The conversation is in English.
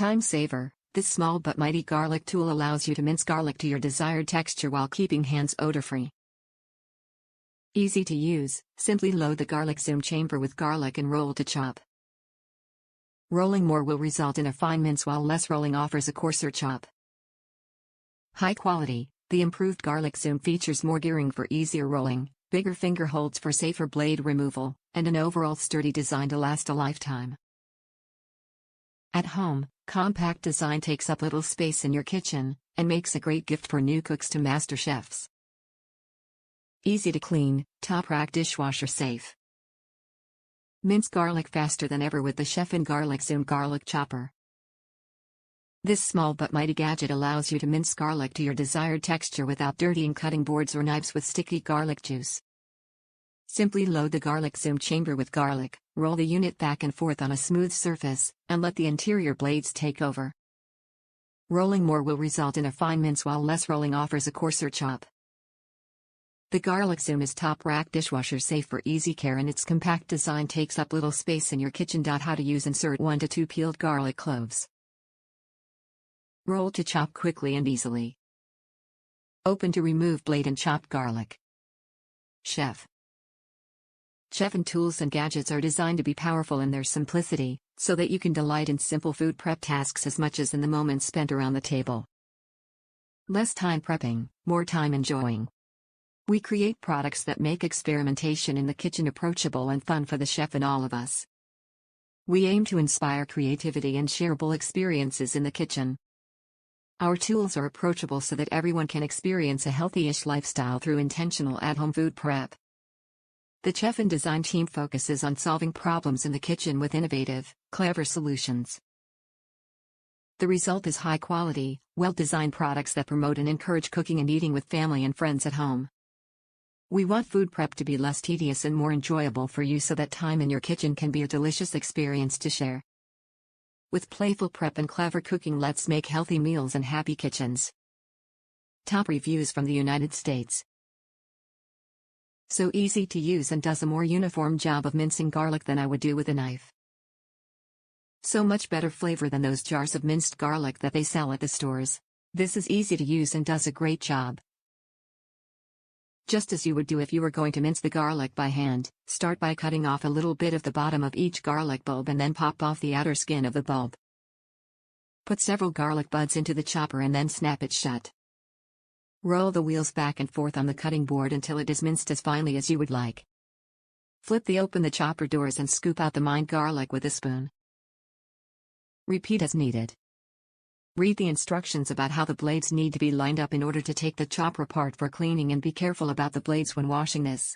Time saver, this small but mighty garlic tool allows you to mince garlic to your desired texture while keeping hands odor-free. Easy to use, simply load the GarlicZoom chamber with garlic and roll to chop. Rolling more will result in a fine mince while less rolling offers a coarser chop. High quality, the improved GarlicZoom features more gearing for easier rolling, bigger finger holds for safer blade removal, and an overall sturdy design to last a lifetime. At home, compact design takes up little space in your kitchen, and makes a great gift for new cooks to master chefs. Easy to clean, top rack dishwasher safe. Mince garlic faster than ever with the Chef'n GarlicZoom Garlic Chopper. This small but mighty gadget allows you to mince garlic to your desired texture without dirtying cutting boards or knives with sticky garlic juice. Simply load the GarlicZoom chamber with garlic, roll the unit back and forth on a smooth surface, and let the interior blades take over. Rolling more will result in a fine mince while less rolling offers a coarser chop. The GarlicZoom is top rack dishwasher safe for easy care, and its compact design takes up little space in your kitchen.HOW to use. Insert 1 to 2 peeled garlic cloves. Roll to chop quickly and easily. Open to remove blade and chop garlic. Chef'n tools and gadgets are designed to be powerful in their simplicity, so that you can delight in simple food prep tasks as much as in the moments spent around the table. Less time prepping, more time enjoying. We create products that make experimentation in the kitchen approachable and fun for the chef and all of us. We aim to inspire creativity and shareable experiences in the kitchen. Our tools are approachable so that everyone can experience a healthy-ish lifestyle through intentional at-home food prep. The Chef'n design team focuses on solving problems in the kitchen with innovative, clever solutions. The result is high-quality, well-designed products that promote and encourage cooking and eating with family and friends at home. We want food prep to be less tedious and more enjoyable for you, so that time in your kitchen can be a delicious experience to share. With playful prep and clever cooking, let's make healthy meals and happy kitchens. Top reviews from the United States. So easy to use and does a more uniform job of mincing garlic than I would do with a knife. So much better flavor than those jars of minced garlic that they sell at the stores. This is easy to use and does a great job. Just as you would do if you were going to mince the garlic by hand, start by cutting off a little bit of the bottom of each garlic bulb and then pop off the outer skin of the bulb. Put several garlic buds into the chopper and then snap it shut. Roll the wheels back and forth on the cutting board until it is minced as finely as you would like. Open the chopper doors and scoop out the mined garlic with a spoon. Repeat as needed. Read the instructions about how the blades need to be lined up in order to take the chopper apart for cleaning, and be careful about the blades when washing this.